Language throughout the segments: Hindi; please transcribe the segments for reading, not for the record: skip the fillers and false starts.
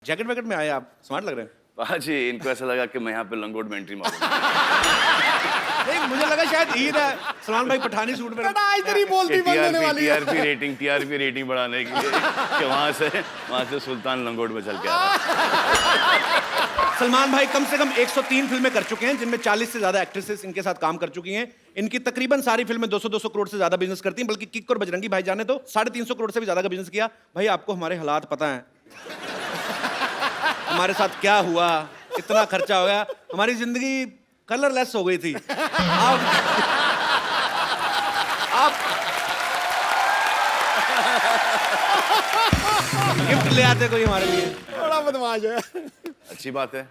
जैकेट वैकेट में आए आप, स्मार्ट लग रहे हैं। जी, इनको ऐसा लगा कि मैं यहाँ पे लंगोट में एंट्री मारूंगा। नहीं, मुझे लगा शायद ईद है, सलमान भाई पठानी सूट में इतनी बोलती बंद होने वाली है। टीआरपी रेटिंग बढ़ाने के लिए कि वहाँ से सुल्तान लंगोट में चल के आ रहा है। सलमान भाई कम से कम 103 फिल्में कर चुके हैं, जिनमें 40 से ज्यादा एक्ट्रेसेस इनके साथ काम कर चुकी हैं। इनकी तकरीबन सारी फिल्में 200-200 करोड़ से ज्यादा बिजनेस करती हैं, बल्कि किक और बजरंगी भाई जाने तो 350 करोड़ से भी ज्यादा का बिजनेस किया। भाई आपको हमारे हालात पता है, हमारे साथ क्या हुआ, कितना खर्चा हो गया, हमारी जिंदगी कलरलेस हो गई थी। आप गिफ्ट ले आते कोई हमारे लिए। बड़ा बदमाश है। अच्छी बात है।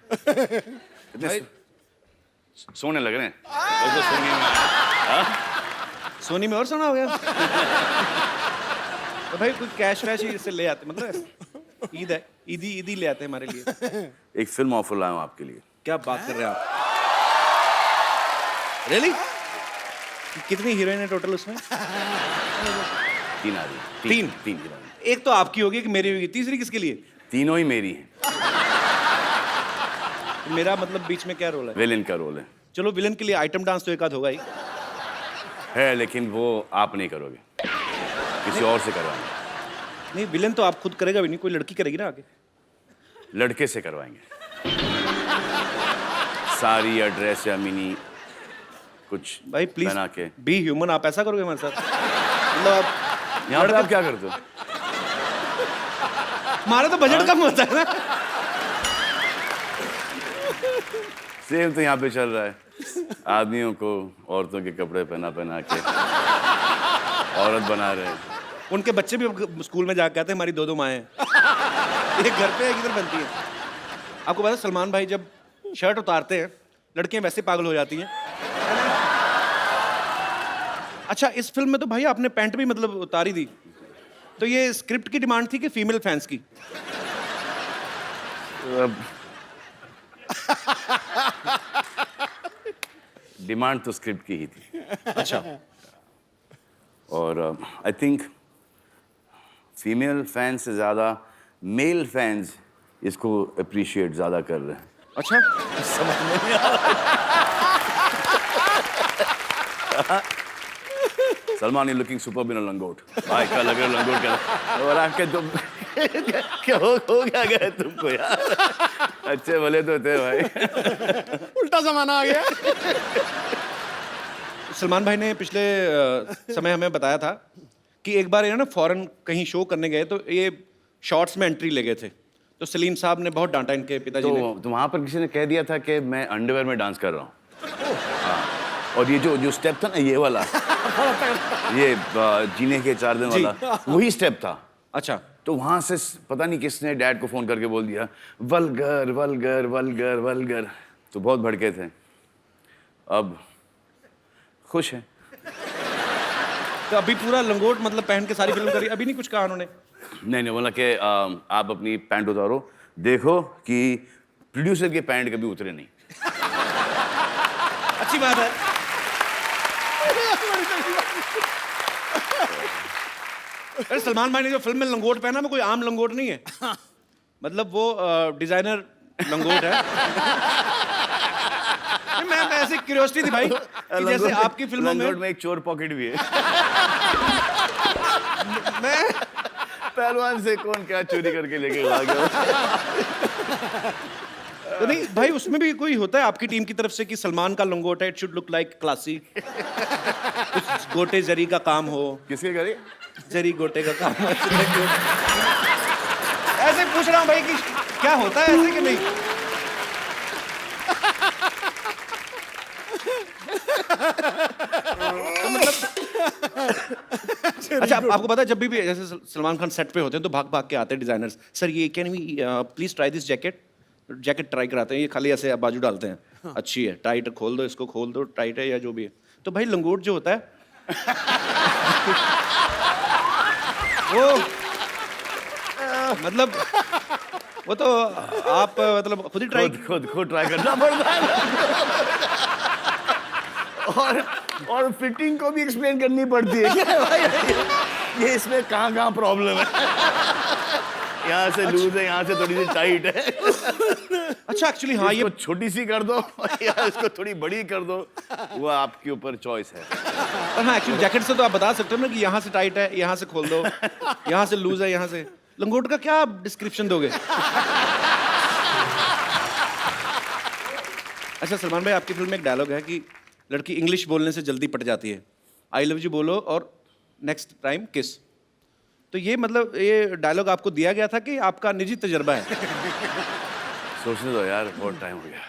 इतने सोने लग रहे हैं तो सोने में सोनी में और सोना हो गया। तो भाई कोई कैश वैश इससे ले आते, मतलब ईद है, ईदी ले आते हैं हमारे लिए। एक फिल्म ऑफर लाया हूं आपके लिए। क्या बात कर रहे हैं आप? रियली? कितनी हीरोइन है टोटल उसमें? 3 आ रही। तीन हीरोइन। एक तो आपकी होगी, कि मेरी होगी, तीसरी किसके लिए? तीनों ही मेरी हैं। मेरा मतलब बीच में क्या रोल है? विलेन का रोल है। चलो विलन के लिए आइटम डांस तो एक आध होगा ही है, लेकिन वो आप नहीं करोगे, किसी और से करवाएंगे। नहीं, विलन तो आप खुद करेगा भी नहीं, कोई लड़की करेगी ना आगे। लड़के से करवाएंगे। साड़ी या ड्रेस या मिनी कुछ भाई प्लीज बना के। बी ह्यूमन, आप ऐसा करोगे हमारे साथ? मतलब आप यहाँ पे आप क्या करते हो? हमारा तो बजट कम होता है ना। सेम तो यहाँ पे चल रहा है। आदमियों को औरतों के कपड़े पहना के औरत बना रहे हैं। उनके बच्चे भी स्कूल में जाकर कहते हैं हमारी 2 माएँ हैं। एक घर पे एक इधर बनती है। आपको पता है सलमान भाई जब शर्ट उतारते हैं लड़कियां वैसे पागल हो जाती हैं। अच्छा, इस फिल्म में तो भाई आपने पैंट भी मतलब उतारी दी, तो ये स्क्रिप्ट की डिमांड थी कि फीमेल फैंस की? डिमांड तो स्क्रिप्ट की ही थी। अच्छा। और आई थिंक फीमेल फैंस से ज़्यादा मेल फैंस इसको अप्रिशिएट ज़्यादा कर रहे हैं। अच्छा, समझ में नहीं आ रहा। सलमान इज लुकिंग सुपर बिन लंगोट। भाई क्या लग रहा है लंगोट क्या? और आपके तुम क्या हो क्या गए तुमको यार? अच्छे भले तो थे भाई। उल्टा जमाना आ गया। सलमान भाई ने पिछले समय हमें बताया था कि एक बार ये ना फॉरेन कहीं शो करने गए तो ये शॉर्ट्स में एंट्री ले गए थे, तो सलीम साहब ने बहुत डांटा इनके पिताजी ने। तो वहाँ पर किसी ने कह दिया था कि मैं अंडरवेयर में डांस कर रहा हूँ। हाँ, और ये जो स्टेप था ना, ये वाला ये जीने के 4 दिन वाला, वही स्टेप था। अच्छा, तो वहाँ से पता नहीं किसने डैड को फोन करके बोल दिया वल्गर वल्गर वल्गर वल्गर, तो बहुत भड़के थे। अब खुश है। तो अभी पूरा लंगोट मतलब पहन के सारी फिल्म करी, अभी नहीं कुछ कहा उन्होंने? नहीं बोला कि आप अपनी पैंट उतारो, देखो कि प्रोड्यूसर के पैंट कभी उतरे नहीं। अच्छी बात है। अरे सलमान भाई ने जो फिल्म में लंगोट पहना वो कोई आम लंगोट नहीं है, मतलब वो डिजाइनर लंगोट है। मैं ऐसे क्यूरियोसिटी थी भाई कि जैसे आपकी फिल्मों में एक चोर पॉकेट भी है। मैं पहलवान से कौन क्या चोरी करके लेके भाग गया। तो नहीं भाई, उसमें भी कोई होता है आपकी टीम की तरफ से कि सलमान का लंगोट है, it should look like classy, कुछ गोटे जरी का काम हो? किसके करे? जरी गोटे का काम हो। ऐसे पूछ रहा हूँ भाई कि क्या होता है ऐसे कि नहीं? तो मतलब अच्छा, आपको पता है जब भी जैसे सलमान खान सेट पे होते हैं तो भाग भाग के आते हैं डिजाइनर्स, सर ये can we please try this jacket. Jacket try कराते हैं, ये खाली ऐसे बाजू डालते हैं। हाँ। अच्छी है, टाइट खोल दो, इसको खोल दो, टाइट है या जो भी है। तो भाई लंगोट जो होता है वो मतलब वो तो आप मतलब खुद ही खुद ट्राई करना पड़ता है। और फिटिंग को भी एक्सप्लेन करनी पड़ती है। ये इसमें कहाँ प्रॉब्लम है। यहाँ से लूज है, यहाँ से थोड़ी सी टाइट है। अच्छा एक्चुअली हाँ ये इसको छोटी सी कर दो या इसको थोड़ी बड़ी कर दो, वो आपके ऊपर चॉइस है। पर हाँ एक्चुअली जैकेट से तो आप बता सकते हो ना कि यहाँ से टाइट है, यहाँ से खोल दो, यहाँ से लूज है, यहाँ से। लंगोट का क्या डिस्क्रिप्शन दोगे? अच्छा सलमान भाई, आपकी फिल्म में एक डायलॉग है कि लड़की इंग्लिश बोलने से जल्दी पट जाती है, आई लव यू बोलो और नेक्स्ट टाइम किस। तो ये मतलब ये डायलॉग आपको दिया गया था कि आपका निजी तजर्बा है? सोचने दो यार, बहुत टाइम हो गया।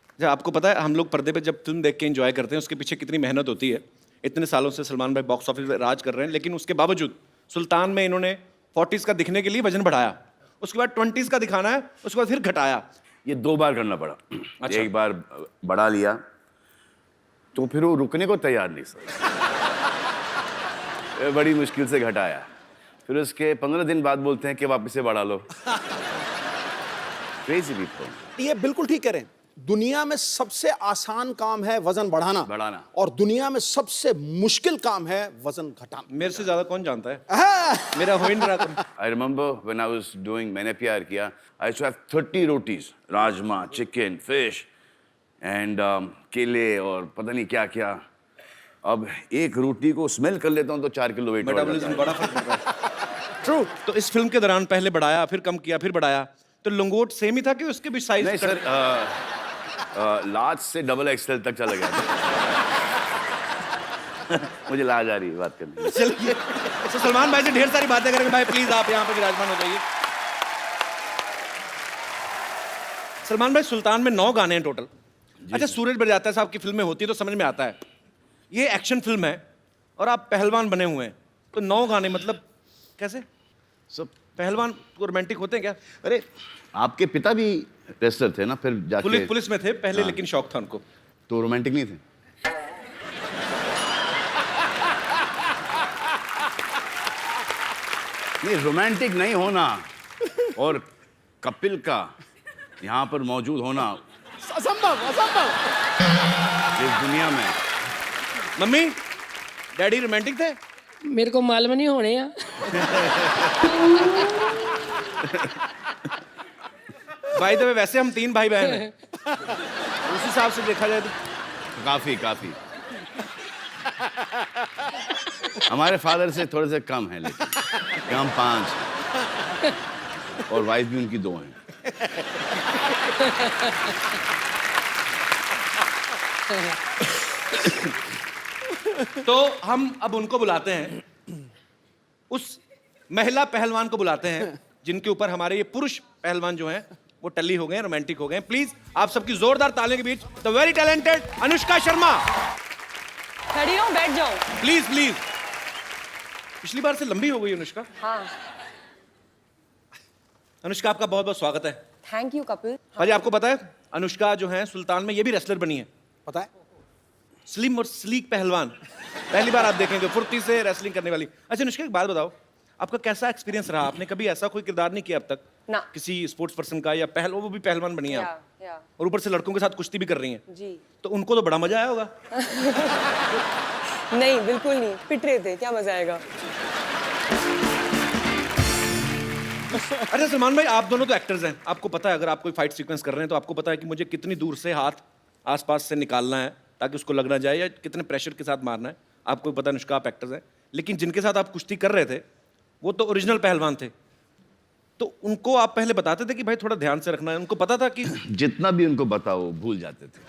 अच्छा आपको पता है हम लोग पर्दे पे जब फिल्म देख के एंजॉय करते हैं उसके पीछे कितनी मेहनत होती है। इतने सालों से सलमान भाई बॉक्स ऑफिस पे राज कर रहे हैं, लेकिन उसके बावजूद सुल्तान में इन्होंने 40s का दिखने के लिए वजन बढ़ाया, उसके बाद 20s का दिखाना है, उसके बाद फिर घटाया। ये 2 बार करना पड़ा। अच्छा। एक बार बढ़ा लिया तो फिर वो रुकने को तैयार नहीं सर। ये बड़ी मुश्किल से घटाया, फिर उसके 15 दिन बाद बोलते हैं कि वापस से बढ़ा लो। Crazy people. ये बिल्कुल ठीक कह रहे हैं। दुनिया में सबसे आसान काम है वजन बढ़ाना और दुनिया में सबसे मुश्किल काम है वजन घटाना। मेरे से ज्यादा कौन जानता है? हाँ। मेरा हो ही नहीं रहा था। I remember when I was doing मैंने प्यार किया, I used to have 30 rotis, rajma, chicken, fish and केले और पता नहीं क्या क्या। अब एक रोटी को स्मेल कर लेता हूँ तो 4 किलो वेट बढ़ जाता मेटाबॉलिज्म है। बड़ा फर्क पड़ रहा है। ट्रू। तो इस फिल्म के दौरान पहले बढ़ाया, फिर कम किया, फिर बढ़ाया, तो लंगोट सेम ही था कि उसके भी साइज? नहीं सर, लार्ज से डबल एक्सएल तक चला गया था। मुझे लाज आ रही है बात करने में। चलिए तो सलमान भाई से ढेर सारी बातें करेंगे। भाई प्लीज आप यहाँ पे विराजमान हो जाइए। सलमान भाई सुल्तान में 9 गाने हैं टोटल। अच्छा सूरज बरजात्या साहब की फिल्में होती है तो समझ में आता है, ये एक्शन फिल्म है और आप पहलवान बने हुए हैं, तो 9 गाने मतलब कैसे? सब पहलवान को रोमांटिक होते हैं क्या? अरे आपके पिता भी रेसलर थे ना, फिर जाके पुलिस में थे पहले, हाँ। लेकिन शौक था उनको। तो रोमांटिक नहीं थे? नहीं, रोमांटिक नहीं होना और कपिल का यहाँ पर मौजूद होना असंभव। इस दुनिया में। मम्मी डैडी रोमांटिक थे? मेरे को मालूम नहीं होने या भाई तो वैसे हम 3 भाई बहन हैं, उस हिसाब से देखा जाए तो काफी हमारे फादर से थोड़े से कम है, लेकिन हम 5 और वाइफ भी उनकी 2 हैं। तो हम अब उनको बुलाते हैं, उस महिला पहलवान को बुलाते हैं जिनके ऊपर हमारे ये पुरुष पहलवान जो हैं वो टल्ली हो गए हैं, रोमांटिक हो गए हैं। प्लीज आप सबकी जोरदार तालियों के बीच the very talented Anushka Sharma. खड़ी हो, बैठ जाओ। Please please. पिछली बार से लंबी हो गई अनुष्का। हाँ, अनुष्का आपका बहुत बहुत स्वागत है। Thank you Kapil. भाजी आपको पता है अनुष्का जो है सुल्तान में ये भी रेसलर बनी है। पता है? स्लिम और स्लीक पहलवान, पहली बार आप देखेंगे फुर्ती से रेसलिंग करने वाली। अच्छा अनुष्का एक बात बताओ, आपका कैसा एक्सपीरियंस रहा? आपने कभी ऐसा कोई किरदार नहीं किया अब तक ना। किसी स्पोर्ट्स पर्सन का, या वो भी पहलवान बनी है आप, या और ऊपर से लड़कों के साथ कुश्ती भी कर रही हैं, जी। तो उनको तो बड़ा मजा आया होगा। नहीं, बिल्कुल नहीं, पिट रहे थे, क्या मजा आएगा। अच्छा सलमान भाई आप दोनों तो एक्टर्स हैं, आपको पता है अगर आप कोई फाइट सीक्वेंस कर रहे हैं तो आपको पता है कि मुझे कितनी दूर से हाथ आसपास से निकालना है ताकि उसको लग ना जाए, या कितने प्रेशर के साथ मारना है। आपको पता है अनुष्का आप एक्टर्स हैं, लेकिन जिनके साथ आप कुश्ती कर रहे थे वो तो ओरिजिनल पहलवान थे, तो उनको आप पहले बताते थे कि भाई थोड़ा ध्यान से रखना है? उनको पता था कि जितना भी उनको बताओ भूल जाते थे।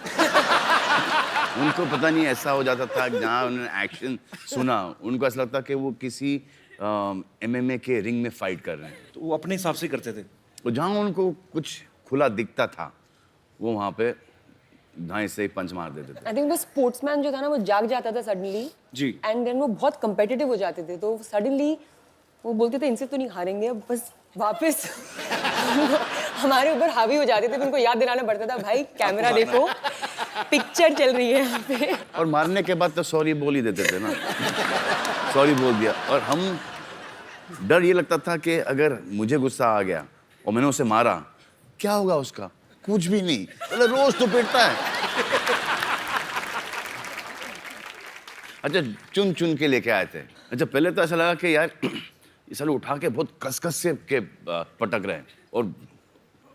उनको पता नहीं ऐसा हो जाता था कि जहाँ उन्होंने एक्शन सुना उनको ऐसा लगता कि वो किसी MMA के रिंग में फाइट कर रहे हैं। तो वो अपने हिसाब से करते थे। तो जहाँ उनको कुछ खुला दिखता था वो वहाँ पे दाएं से पंच मार देते थे। आई थिंक वो स्पोर्ट्समैन जो था ना वो जाग जाता था सडनली जी। एंड देन वो बहुत कंपेटिटिव हो जाते थे, तो सडनली वो बोलते थे इनसे तो नहीं हारेंगे, अब बस वापस हमारे ऊपर हावी हो जाते थे। उनको याद दिलाना पड़ता था, भाई कैमरा देखो, पिक्चर चल रही है यहाँ पे। और मारने के बाद तो सॉरी बोल ही देते थे ना। सॉरी बोल दिया, और हम डर ये लगता था कि अगर मुझे गुस्सा आ गया और मैंने उसे मारा, क्या होगा उसका? कुछ भी नहीं, मतलब रोज तो पिटता है। अच्छा चुन चुन के लेके आए थे। अच्छा पहले तो ऐसा लगा कि यार ये साले उठा के बहुत कस से पटक रहे हैं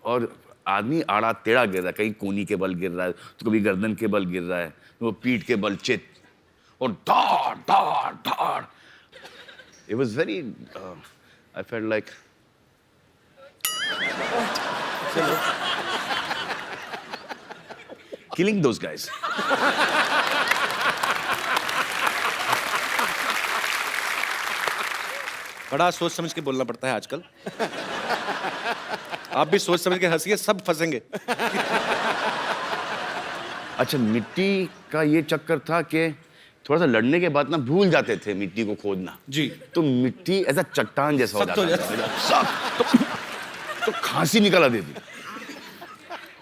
और आदमी आड़ा टेढ़ा गिर रहा है, कहीं कोनी के बल गिर रहा है तो कभी गर्दन के बल गिर रहा है, तो वो पीठ के बल चित और धाड़ धाड़ धाड़। It was very I felt like killing those guys. बड़ा सोच समझ के बोलना पड़ता है आजकल। आप भी सोच समझ के हंसिए, सब फंसेंगे। अच्छा मिट्टी का ये चक्कर था कि थोड़ा सा लड़ने के बाद ना भूल जाते थे मिट्टी को खोदना जी। तो मिट्टी ऐसा चट्टान जैसा हो सख्त हो जाता था सब तो खांसी निकल आती थी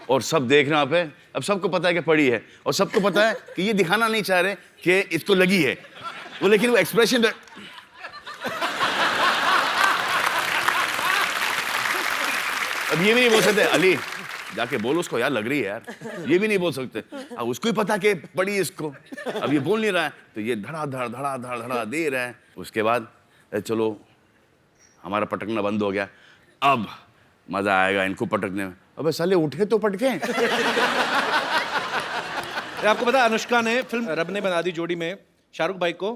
और सब देखना पे अब सबको पता है कि पड़ी है और सबको पता है कि ये दिखाना नहीं चाह रहे कि इसको लगी है वो, लेकिन वो एक्सप्रेशन अब ये भी नहीं बोल सकते अली जाके बोल उसको यार लग रही है यार, ये भी नहीं बोल सकते। अब उसको ही पता कि पड़ी इसको, अब ये बोल नहीं रहा है तो ये धड़ा दे रहा है। उसके बाद चलो हमारा पटकना बंद हो गया, अब मजा आएगा इनको पटकने में। अबे साले उठे तो पटके। आपको पता है अनुष्का ने फिल्म रब ने बना दी जोड़ी में शाहरुख भाई को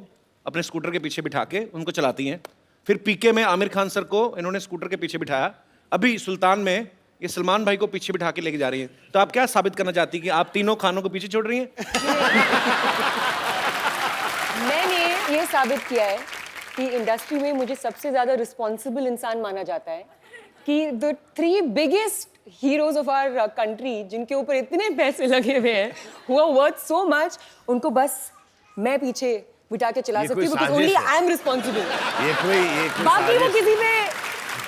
अपने स्कूटर के पीछे बिठा के उनको चलाती हैं। फिर पीके में आमिर खान सर को इन्होंने स्कूटर के पीछे बिठाया। अभी सुल्तान में ये सलमान भाई को पीछे बिठा के लेके जा रही हैं। तो आप क्या साबित करना चाहती हैं कि आप तीनों खानों को पीछे छोड़ रही हैं? मैंने ये साबित किया है कि इंडस्ट्री में मुझे सबसे ज्यादा रिस्पॉन्सिबल इंसान माना जाता है कि the 3 biggest heroes of our country जिनके ऊपर इतने पैसे लगे हुए हैं who are worth so much, उनको बस मैं पीछे बिठा के चला सकती हूँ because only I am responsible। ये कोई बाकी वो किसी पे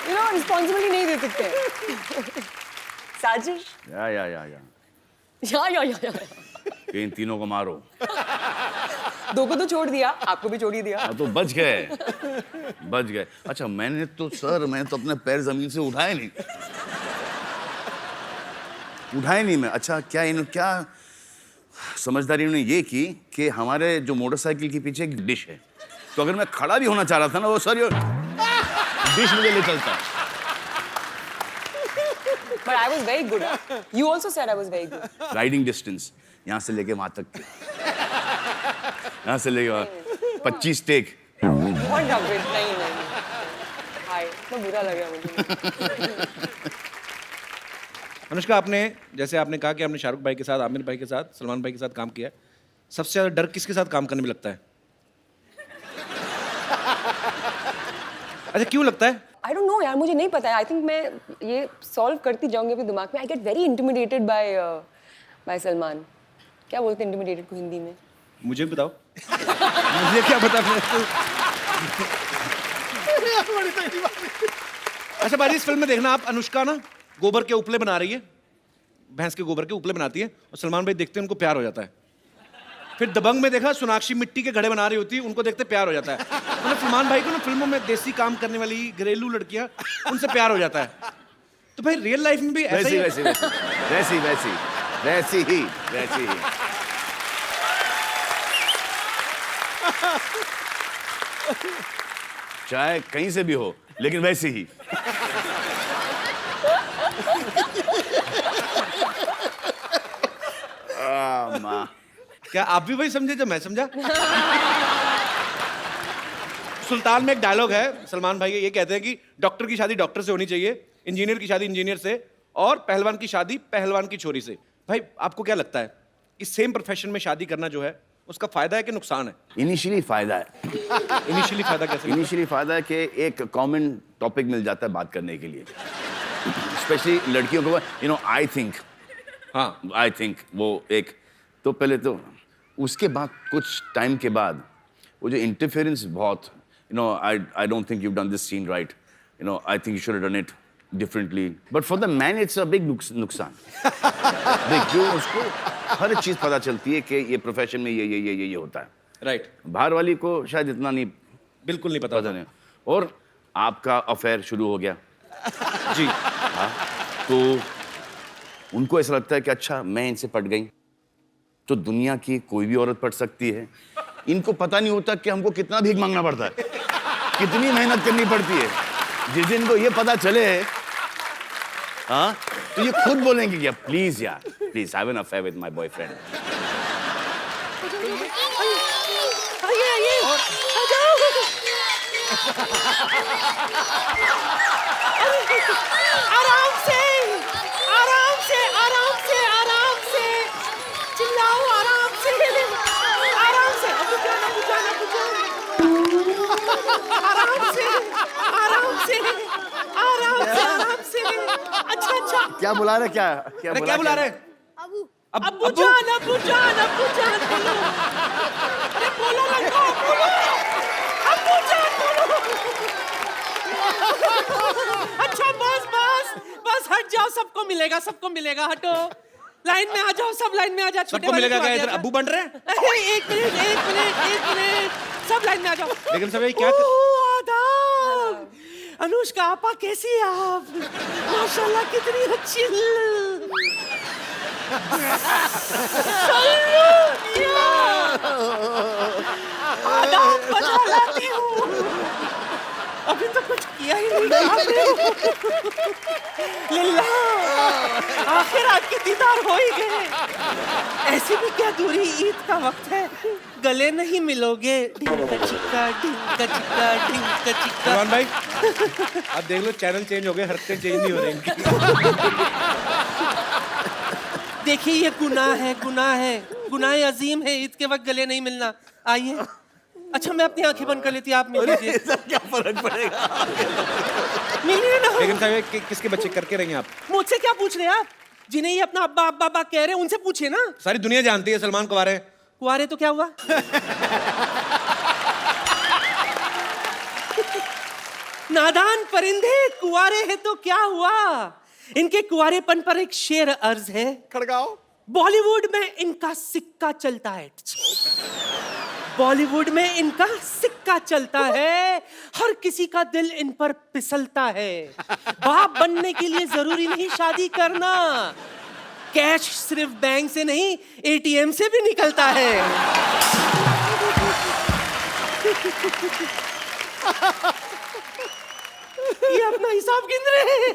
रिस्पॉन्सिबिलिटी नहीं दे सकते। साजिश या कि इन तीनों को मारो। 2 को तो छोड़ दिया, आपको भी छोड़ ही दिया। तो बच गए। अच्छा मैंने तो अपने पैर जमीन से उठाए नहीं मैं। अच्छा क्या समझदारी इन्होंने ये की कि हमारे जो मोटरसाइकिल के पीछे एक डिश है, तो अगर मैं खड़ा भी होना चाह रहा था ना वो सर डिश मुझे ले चलता। But I was very good. You also said I was very good. Riding distance यहाँ से लेके वहां तक, यहाँ से लेके वहां 25 टेक। What a bit, नहीं। हाय, तो बुरा लगा मुझे। अनुष्का आपने जैसे आपने कहा कि आपने शाहरुख भाई के साथ, आमिर भाई के साथ, सलमान भाई के साथ काम किया है। सबसे ज्यादा डर किसके साथ काम करने में लगता है? अच्छा क्यों लगता है? I don't know यार, मुझे नहीं पता है। I think मैं ये सॉल्व करती जाऊंगी अपने दिमाग में। I get very intimidated by Salman. क्या बोलते हैं intimidated को हिंदी में? मुझे बताओ। मुझे क्या पता। अच्छा बाजी इस फिल्म में देखना आप, अनुष्का ना गोबर के उपले बना रही है, भैंस के गोबर के उपले बनाती है और सलमान भाई देखते हैं उनको प्यार हो जाता है। फिर दबंग में देखा सोनाक्षी मिट्टी के घड़े बना रही होती है, उनको देखते प्यार हो जाता है। मतलब सलमान भाई को ना फिल्मों में देसी काम करने वाली घरेलू लड़कियां, उनसे प्यार हो जाता है। तो भाई रियल लाइफ में भी ऐसा ही वैसी ही चाहे कहीं से भी हो लेकिन वैसी ही। माँ क्या आप भी वही समझे जो मैं समझा? सुल्तान में एक डायलॉग है, सलमान भाई ये कहते हैं कि डॉक्टर की शादी डॉक्टर से होनी चाहिए, इंजीनियर की शादी इंजीनियर से और पहलवान की शादी पहलवान की छोरी से। भाई आपको क्या लगता है कि सेम प्रोफेशन में शादी करना जो है उसका फायदा है कि नुकसान है? इनिशियली फायदा है। इनिशियली फायदा कैसे? इनिशियली फायदा है कि एक कॉमन टॉपिक मिल जाता है बात करने के लिए, स्पेशली लड़कियों को। आई थिंक वो एक तो पहले तो, उसके बाद कुछ टाइम के बाद वो जो इंटरफेरेंस बहुत I don't think you done this scene right, I think you should have done it differently, but for the man it's a big नुकसान। देख जो उसको हर चीज पता चलती है कि ये प्रोफेशन में ये होता है, राइट। बाहर वाली को शायद इतना नहीं, बिल्कुल नहीं पता नहीं। और आपका अफेयर शुरू हो गया जी। हाँ, तो उनको ऐसा लगता है कि अच्छा मैं इनसे पट गई तो दुनिया की कोई भी औरत पट सकती है, इनको पता नहीं होता कि हमको कितना भीख मांगना पड़ता है, कितनी मेहनत करनी पड़ती है। जिस दिन को ये पता चले, हाँ, तो ये खुद बोलेंगे कि प्लीज यार, please have an affair with my boyfriend. आइए आइए, आ जाओ। आराम से, आराम से, आराम से, आराम से, चिल्लाओ आराम से, आराम से, अबू जान, अबू जान, अबू जान, आराम से, आराम से, आराम से, आराम से। अच्छा अच्छा, क्या बुला रहे, क्या अरे क्या बुला रहे? अबू जान, अबू जान, अबू जान बोलो। अरे बोलो लड़का, बोलो। अबू जान बोलो। अच्छा बस बस बस, हट जाओ, सबको मिलेगा, सबको मिलेगा, हटो। लाइन में आ जाओ, सब लाइन में आ जाओ। सबको मिलेगा क्या? इधर अब्बू बन रहे हैं? एक मिनट, एक मिनट, एक मिनट, सब लाइन में आ जाओ। लेकिन सब ये क्या आदाब। अनुष्का आपा, कैसी है आप? माशाल्लाह कितनी अच्छी। आदाब बजा लाती हूँ। अभी तो कुछ किया ही नहीं आपने। लिल्ला, आखिर आपके दीदार हो ही गए। ऐसी भी क्या दूरी, ईद का वक्त है, गले नहीं मिलोगे। ढिंका चिक्का, ढिंका चिक्का, ढिंका चिक्का। सलमान भाई, आप देख लो, चैनल चेंज हो गए, हरकतें चेंज नहीं हो रही इनकी। देखिए ये गुनाह है, गुनाह है, गुनाह अजीम है, ईद के वक्त गले नहीं मिलना। आइए। अच्छा मैं अपनी आंखें बंद कर लेती, आप मिल लीजिए। क्या फर्क पड़ेगा? मिलिए ना। लेकिन साहब किसके बच्चे करके रहे हैं आप? मुझसे क्या पूछ रहे हैं आप? जिन्हें ये अपना अब्बा अब्बा अब्बा कह रहे हैं, उनसे पूछिए ना। सारी दुनिया जानती है सलमान कुंवारे हैं। कुंवारे तो क्या हुआ? नादान परिंदे, कुंवारे हैं तो क्या हुआ? इनके कुंवारेपन पर एक शेर अर्ज है। खड़गाओ। बॉलीवुड में इनका सिक्का चलता है। बॉलीवुड में इनका सिक्का चलता है, हर किसी का दिल इन पर फिसलता है। बाप बनने के लिए जरूरी नहीं शादी करना, कैश सिर्फ बैंक से नहीं एटीएम से भी निकलता है। ये अपना हिसाब गिन रहे हैं।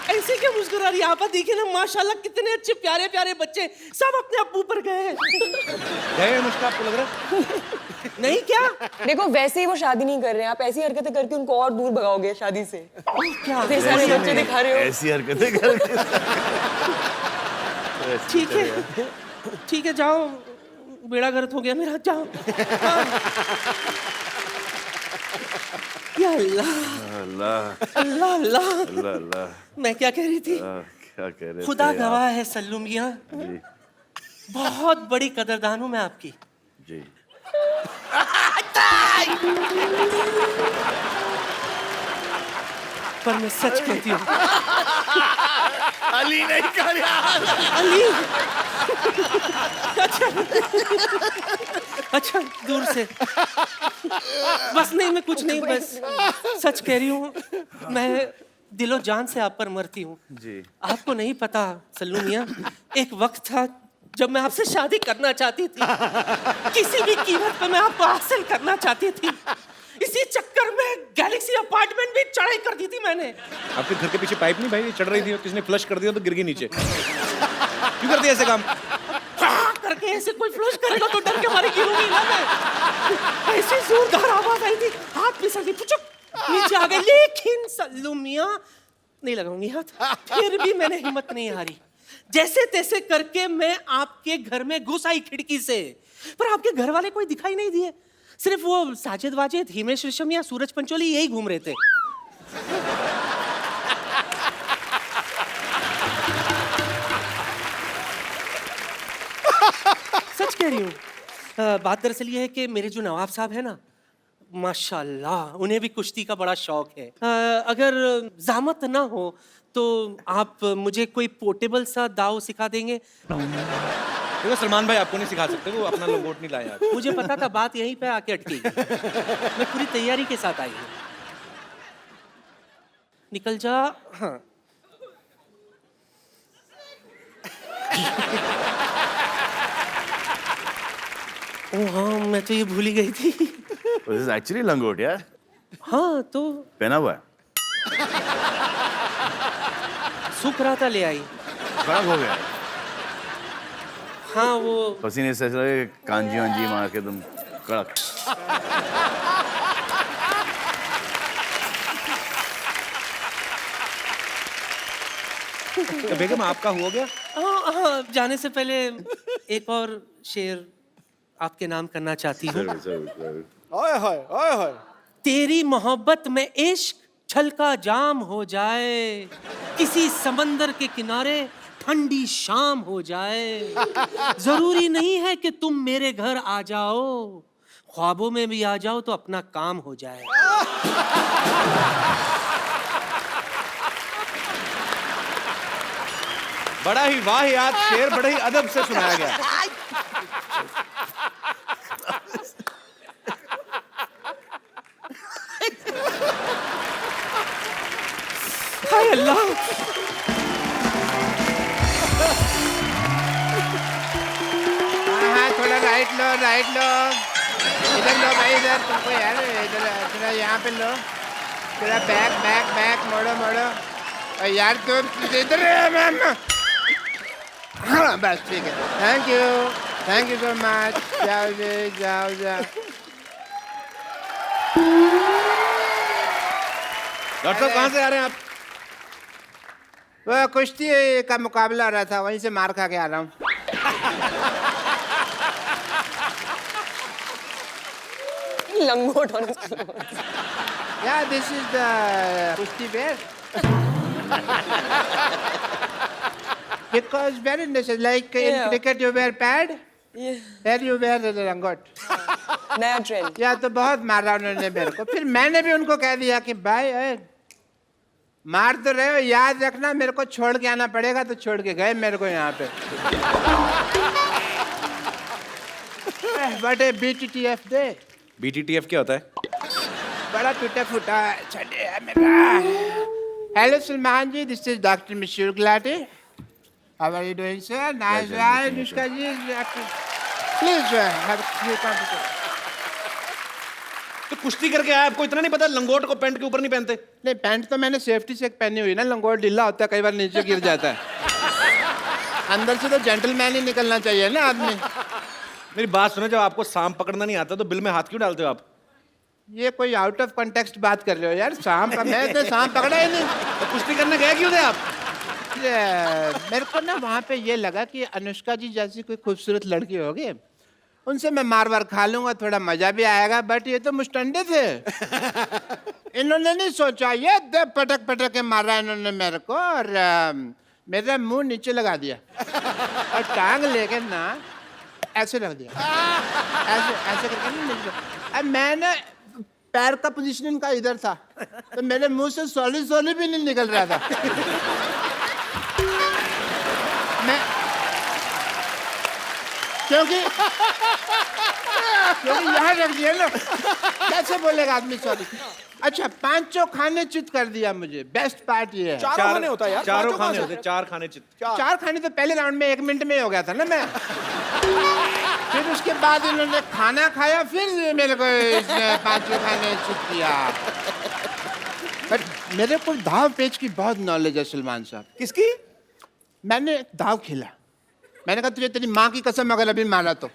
ऐसे क्या मुस्कुरा रही है आप? देखिए ना, माशाल्लाह कितने अच्छे प्यारे प्यारे बच्चे, सब अपने अब्बू पर गए। गए अनुष्का, आपको लग रहा है? नहीं क्या? देखो वैसे ही वो शादी नहीं कर रहे हैं, आप ऐसी हरकतें करके उनको और दूर भगाओगे शादी से। क्या इतने सारे बच्चे दिखा रहे हो। ऐसी हरकतें करके। ठीक है, ठीक है, जाओ, बेड़ा गर्क हो गया मेरा, जाओ। या अल्लाह अल्लाह अल्लाह अल्लाह। अल्लाह अल्लाह। मैं क्या कह रही थी? क्या कह रहे खुदा थे गवाह है सल्लू मियां, जी बहुत बड़ी कदरदान हूं मैं आपकी। जी। पर मैं सच कहती हूँ अली नहीं कर यार। अली। अच्छा दूर से, बस नहीं, मैं कुछ नहीं, बस सच कह रही हूँ, मैं दिलो जान से आप पर मरती हूँ। जी। आपको नहीं पता सल्लू मियां, एक वक्त था जब मैं आपसे शादी करना चाहती थी, किसी भी कीमत पर मैं आपको हासिल करना चाहती थी। इसी चक्कर में गैलेक्सी अपार्टमेंट भी चढ़ाई कर दी थी मैंने। आपके घर के पीछे पाइप नहीं भाई चढ़ रही थी, किसने फ्लश कर दिया तो गिर गई नीचे। क्यों करती है ऐसे काम? करके ऐसे कोई फ्लश करेगा तो डर के मारे गिरूंगी ना मैं। ऐसी जोरदार आवाज आई थी, हाथ फिसल गई, पुचुक नीचे आ गए। लेकिन सल्लू मियां, नहीं लगाऊंगी हाथ, फिर भी मैंने हिम्मत नहीं हारी। जैसे तैसे करके मैं आपके घर में घुस आई खिड़की से, पर आपके घर वाले कोई दिखाई नहीं दिए। सिर्फ वो साजिद वाजिद, हिमेश रेशमिया, सूरज पंचोली यही घूम रहे थे। सच कह रही हूँ। बात दरअसल ये है कि मेरे जो नवाब साहब है ना, माशाल्लाह, उन्हें भी कुश्ती का बड़ा शौक है। अगर ज़हमत ना हो तो आप मुझे कोई पोर्टेबल सा दाव सिखा देंगे? देखो सलमान भाई आपको नहीं सिखा सकते, वो अपना लंगोट नहीं लाए आप। मुझे पता था बात यहीं पे आके अटकेगी। मैं पूरी तैयारी के साथ आई हूँ। निकल जा। हाँ ओ हाँ, मैं तो ये भूल ही गई थी। दिस इज एक्चुअली लंगोट यार, हाँ तो पहना हुआ है, सूख रहा था, ले आई। खराब हो गया है। हाँ वो पसीने से ऐसा लगे कांजी वांजी मार के तुम कड़क। तो बेगम आपका हो गया? हाँ हाँ, जाने से पहले एक और शेर आपके नाम करना चाहती हूँ। ओए होए ओए होए। तेरी मोहब्बत में इश्क छलका जाम हो जाए, किसी समंदर के किनारे ठंडी शाम हो जाए। जरूरी नहीं है कि तुम मेरे घर आ जाओ, ख्वाबों में भी आ जाओ तो अपना काम हो जाए। बड़ा ही वाहियात शेर बड़े ही अदब से सुनाया गया। हाय अल्लाह। हाँ थोड़ा राइट लो इधर लो भाई, इधर तुमको यार, इधर थोड़ा यहाँ पे लो, थोड़ा बैक बैक बैक मोड़ो और यार तुम इधर मैम। हाँ बस ठीक है, थैंक यू सो मच। जाओ जी जाओ। डॉक्टर साहब कहाँ से आ रहे हैं आप? वो कुश्ती का मुकाबला हो रहा था, वहीं से मार खा के आ रहा हूँ। लंगोट होने से। Yeah, this is the kushti bear. Because very necessary, like in Yeah. cricket you wear pad, here you wear the langot. नया ट्रेंड। या तो बहुत मारा उन्होंने मेरे को, फिर मैंने भी उनको कह दिया कि भाई मार तो रहे हो, याद रखना मेरे को छोड़ के आना पड़ेगा, तो छोड़ के गए मेरे को यहाँ पे। What a BTTF day. BTTF क्या होता है? बड़ा टूटा फूटा छड़े है मेरा। Hello Salman ji, this is doctor Mashoor Gulati. How are you doing sir? Nice right Anushka ji, please have confidence. तो कुश्ती करके आया, आपको इतना नहीं पता लंगोट को पैंट के ऊपर नहीं पहनते? नहीं, पैंट तो मैंने सेफ्टी से पहनी हुई ना, लंगोट ढीला होता है, कई बार नीचे गिर जाता है। अंदर से तो जेंटलमैन ही निकलना चाहिए ना आदमी। मेरी बात सुनो, जब आपको सांप पकड़ना नहीं आता तो बिल में हाथ क्यों डालते हो आप? ये कोई आउट ऑफ कॉन्टेक्स्ट बात कर रहे हो यार, सांप मैं तो सांप पकड़ा ही नहीं। तो कुश्ती करने गए क्यों थे आप? मेरे को ना वहाँ पे ये लगा कि अनुष्का जी जैसी कोई खूबसूरत लड़की होगी, उनसे मैं मार वार खा लूंगा, थोड़ा मजा भी आएगा, बट ये तो मुस्टंडे थे। इन्होंने नहीं सोचा, ये पटक पटक के मारा इन्होंने मेरे को, और मेरा मुंह नीचे लगा दिया और टांग लेके ना ऐसे रख दिया, ऐसे ऐसे करके नहीं नीचे। अब मैं ना पैर का पोजीशन इनका इधर था, तो मेरे मुंह से सॉली भी नहीं निकल रहा था। मैं क्योंकि यहाँ रख दिया ना, कैसे बोलेगा आदमी सॉरी। अच्छा, पांचों खाने चित कर दिया मुझे, बेस्ट पार्ट ये है। चारों खाने होता है यार, चारों पांचों खाने कहाँ होते, चार खाने चित। चार खाने तो पहले राउंड में 1 मिनट में ही हो गया था ना मैं। फिर उसके बाद इन्होंने खाना खाया, फिर मेरे को इसने पांचों खाने चित किया। बट मेरे को दाव पेच की बहुत नॉलेज है सलमान साहब। किसकी? मैंने दाव खेला, मैंने कहा तुझे तेरी माँ की कसम अगर अभी मारा तो।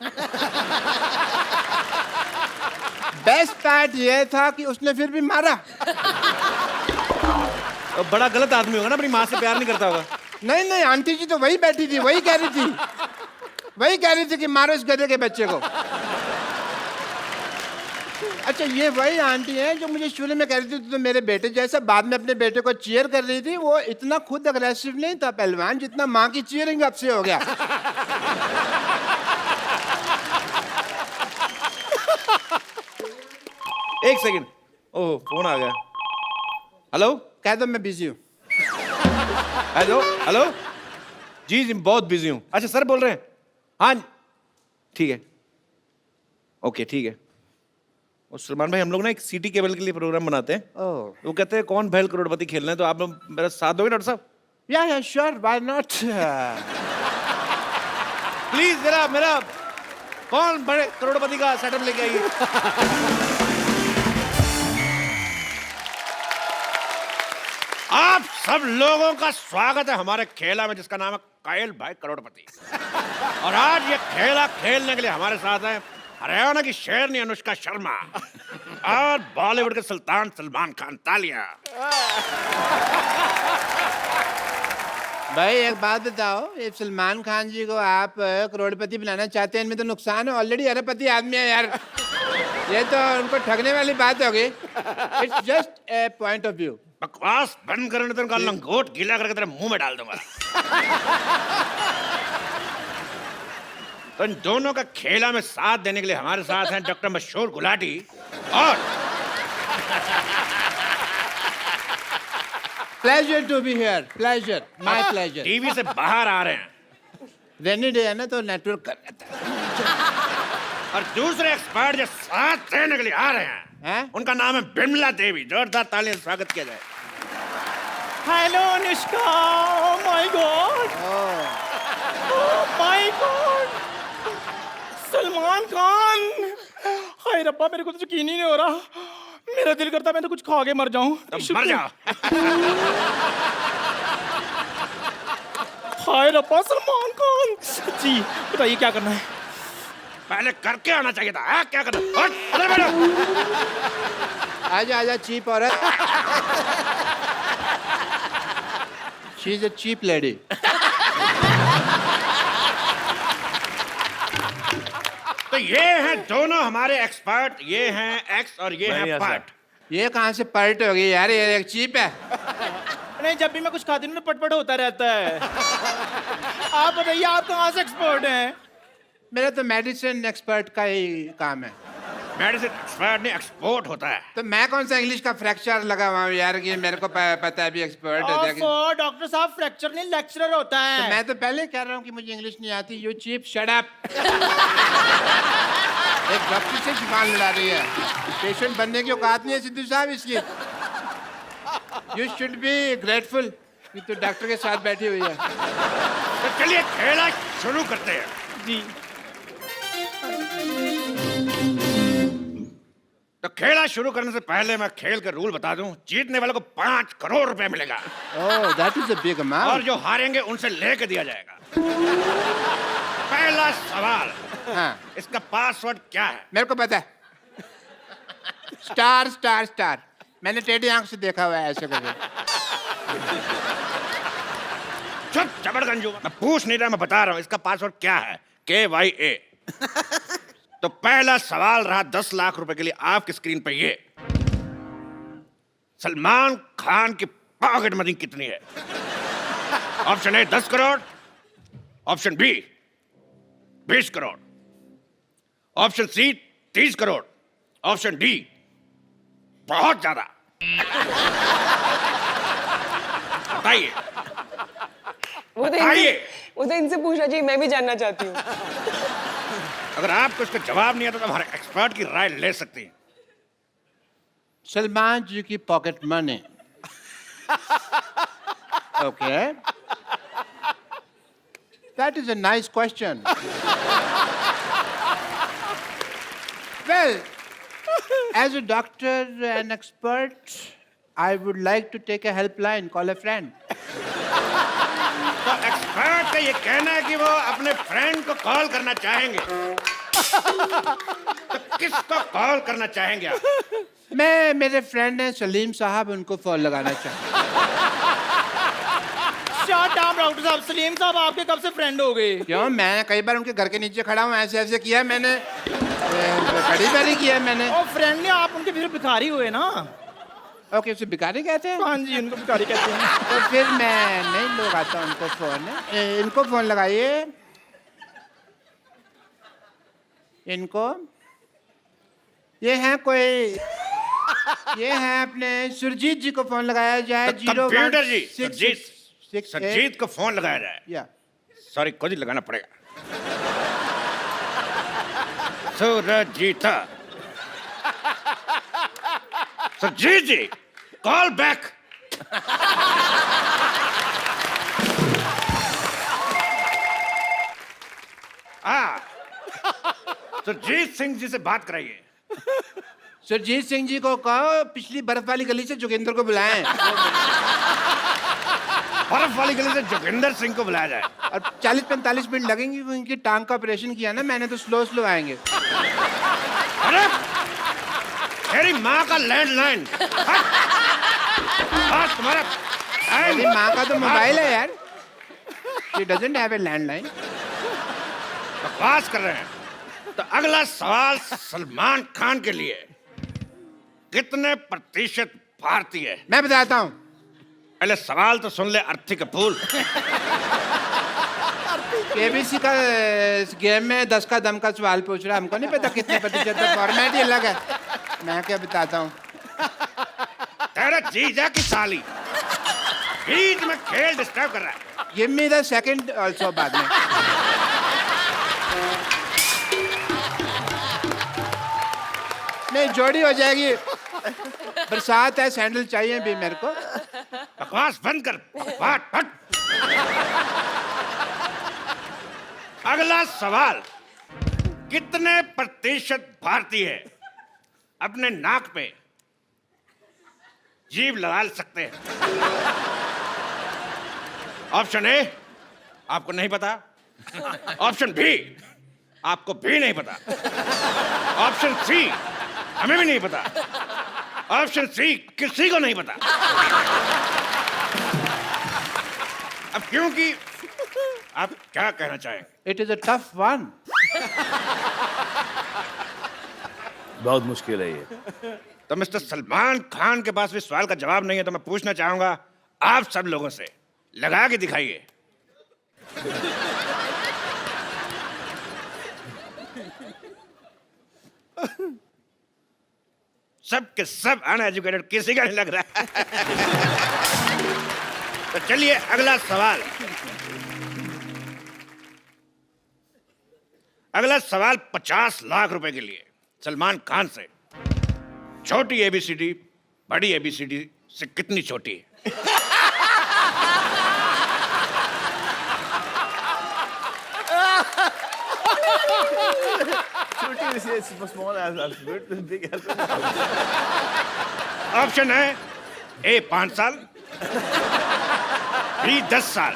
बेस्ट पार्ट ये था कि उसने फिर भी मारा। अब बड़ा गलत आदमी होगा ना, अपनी माँ से प्यार नहीं करता होगा। नहीं नहीं, आंटी जी तो वही बैठी थी, वही कह रही थी कि मारो इस गधे के बच्चे को। अच्छा, ये वही आंटी है जो मुझे शुरू में कह रही थी तो मेरे बेटे जैसा, बाद में अपने बेटे को चीयर कर रही थी। वो इतना खुद अग्रेसिव नहीं था पहलवान, जितना माँ की चीयरिंग अब से हो गया। एक सेकंड, ओह फोन आ गया। हेलो, कह दो मैं बिजी हूँ। हेलो हेलो, जी जी बहुत बिजी हूँ। अच्छा सर बोल रहे हैं? हाँ ठीक है, ओके ठीक है। और सलमान भाई, हम लोग ना एक सिटी केबल के लिए प्रोग्राम बनाते हैं। वो कहते हैं कौन भैल करोड़पति खेलना है, तो आप लोग मेरा साथ दोगे डॉक्टर साहब? या श्योर, व्हाई नॉट। प्लीज मेरा कौन बड़े करोड़पति का सेटअप लेके आई है? आप सब लोगों का स्वागत है हमारे खेला में, जिसका नाम है कायल भाई करोड़पति। और आज ये खेला खेलने के लिए हमारे साथ है हरियाणा की शेरनी अनुष्का शर्मा और बॉलीवुड के सुल्तान सलमान खान। तालियां। भाई एक बात बताओ, ये सलमान खान जी को आप करोड़पति बनाना चाहते हैं, इनमें तो नुकसान है, ऑलरेडी अरबपति आदमी है यार। ये तो उनको ठगने वाली बात होगी। It's just a point of view. बकवास बंद करने तो उनका लंगोट गीला करके तेरे मुंह में डाल दूंगा। तो इन दोनों का खेला में साथ देने के लिए हमारे साथ हैं डॉक्टर मशहूर गुलाटी और pleasure to be here, pleasure, my pleasure. TV से बाहर आ रहे हैं। रेनी डे है ना तो नेटवर्क कर लेता है। और दूसरे एक्सपर्ट जो साथ देने के लिए आ रहे हैं, उनका नाम है बिमला देवी। जोरदार तालियों से स्वागत किया जाए। Hello Anushka, oh my God, oh my God, Salman Khan. Hi रब्बा, मेरे को तो यकीन ही नहीं हो रहा। मेरा दिल करता मैं तो कुछ खा के मर जाऊं। मर जाओ। हाय रब्बा, सलमान खान जी, बताइए क्या करना है? पहले करके आना चाहिए था। क्या करना? अरे बैठो। आजा आजा चीप औरत। She is a cheap lady. तो ये हैं दोनों हमारे एक्सपर्ट, ये हैं एक्स और ये हैं पार्ट। ये कहाँ से पर्ट हो गई यार, ये एक चीप है। नहीं, जब भी मैं कुछ खाती हूँ ना पटपट होता रहता है। आप बताइए, आप कहाँ से एक्सपर्ट हैं? मेरा तो मेडिसिन एक्सपर्ट का ही काम है। मेडिसिन एक्सपर्ट नहीं, एक्सपोर्ट होता है। तो मैं कौन सा इंग्लिश का फ्रैक्चर लगा हुआ हूँ यार, कि मेरे को पता है भी एक्सपर्ट है। डॉक्टर साहब, फ्रैक्चर नहीं लेक्चरर होता है। तो मैं तो पहले कह रहा हूँ कि मुझे इंग्लिश नहीं आती। You cheap, shut up. एक डॉक्टर से जुबान लड़ा रही है। पेशेंट बनने की औकात नहीं है सिद्धू साहब इसकी। यू शुड बी ग्रेटफुल कि तू डॉक्टर के साथ बैठी हुई है। तो चलिए खेला शुरू करते हैं। जी। तो खेला शुरू करने से पहले मैं खेल के रूल बता दूं। जीतने वाले को 5 करोड़ रुपए मिलेगा। Oh, that is a big amount. और जो हारेंगे उनसे लेके दिया जाएगा। पहला सवाल, हाँ, इसका पासवर्ड क्या है? मेरे को पता है। Star star star. मैंने टेढ़ी आंख से देखा हुआ है ऐसे करके। चुप जबरगंजू, मैं पूछ नहीं रहा, मैं बता रहा हूं इसका पासवर्ड क्या है। KYA। तो पहला सवाल रहा 10 लाख रुपए के लिए। आपकी स्क्रीन पे ये सलमान खान की पॉकेट मनी कितनी है? Option A 10 crore, option B 20 crore, option C 30 crore, option D बहुत ज्यादा। बताइए। वो तो इनसे पूछना चाहिए, मैं भी जानना चाहती हूँ। अगर आपको इसका जवाब नहीं आता तो हमारे एक्सपर्ट की राय ले सकती हैं। सलमान जी की pocket money. Okay, that is a nice question. Well, as a doctor and expert, I would like to take a helpline, call a friend. तो एक्सपर्ट का ये कहना है कि वो अपने फ्रेंड को कॉल करना चाहेंगे। तो किसको कॉल करना चाहेंगे आप? मैं, मेरे फ्रेंड हैं सलीम साहब, उनको फोन लगाना चाहता हूँ। शट अप डॉक्टर साहब। सलीम साहब आपके कब से फ्रेंड हो गए? क्यों, मैं कई बार उनके घर के नीचे खड़ा हूँ, ऐसे ऐसे किया मैंने, कड़ी बारी किया मैंने। और फ्रेंड नहीं, आप उनके फिर भिखारी हुए ना। ओके, उसे भिखारी कहते हैं? हाँ जी, उनको भिखारी कहते हैं। तो फिर मैं नहीं लगाता उनको फोन। इनको फोन लगाइए, इनको। ये हैं कोई, ये हैं अपने सुरजीत जी को फोन लगाया जाए। कंप्यूटर जी, सुरजीत को फोन लगाया जाए। या सॉरी, खुद ही लगाना पड़ेगा। सुरजीत, सुरजीत जी, कॉल बैक। सुरजीत सिंह जी से बात कराइए। सुरजीत सिंह जी को कहो पिछली बर्फ वाली गली से जोगिंदर को बुलाएं बर्फ वाली गली से जोगिंदर सिंह को बुलाया जाए। और 40-45 मिनट लगेंगे, उनकी टांग का ऑपरेशन किया ना मैंने, तो स्लो स्लो आएंगे। अरे तेरी माँ का लैंडलाइन। तुम्हारा मेरी माँ का तो मोबाइल है यार। She doesn't have a landline. बकवास कर रहे हैं। तो अगला सवाल सलमान खान के लिए, कितने प्रतिशत भारतीय? मैं बताता हूँ। पहले सवाल तो सुन ले अर्थी कपूर। केबीसी का गेम में 10 का दम का सवाल पूछ रहा है, हमको नहीं पता कितने प्रतिशत, फॉर्मेट ही अलग है। मैं क्या बताता हूँ। तेरा जीजा की साली बीच में खेल डिस्टर्ब कर रहा है। Give me the second also बाद में। नहीं, जोड़ी हो जाएगी। बरसात है, सैंडल चाहिए भी मेरे को। बकवास बंद कर। बात हट। अगला सवाल, कितने प्रतिशत भारतीय अपने नाक पे जीभ लगा सकते हैं? ऑप्शन ए, आपको नहीं पता। ऑप्शन बी, आपको भी नहीं पता। ऑप्शन सी, हमें भी नहीं पता। ऑप्शन सी, किसी को नहीं पता। अब क्योंकि आप क्या कहना चाहेंगे? It is a tough one. बहुत मुश्किल है ये। तो मिस्टर सलमान खान के पास भी सवाल का जवाब नहीं है, तो मैं पूछना चाहूंगा आप सब लोगों से, लगा के दिखाइए। सब के सब अनएजुकेटेड, किसी का नहीं लग रहा है। तो चलिए अगला सवाल। अगला सवाल 50 लाख रुपए के लिए सलमान खान से। छोटी एबीसीडी बड़ी एबीसीडी से कितनी छोटी है? ऑप्शन है ए 5 साल, बी 10 साल,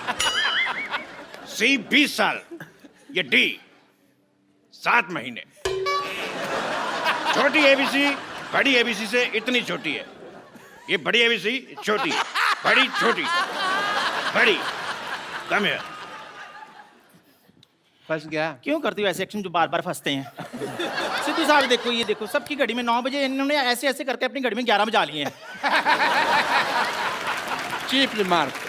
सी 20 साल, या डी 7 महीने। छोटी एबीसी बड़ी एबीसी से इतनी छोटी है। ये बड़ी एबीसी छोटी, बड़ी छोटी, बड़ी कम है। फंस गया। क्यों करती हो ऐसे एक्शन जो बार बार फंसते हैं? सिद्धू साहब देखो, ये देखो, सबकी घड़ी में 9 बजे, इन्होंने ऐसे ऐसे करके अपनी घड़ी में 11 बजा लिए हैं। Cheap remark.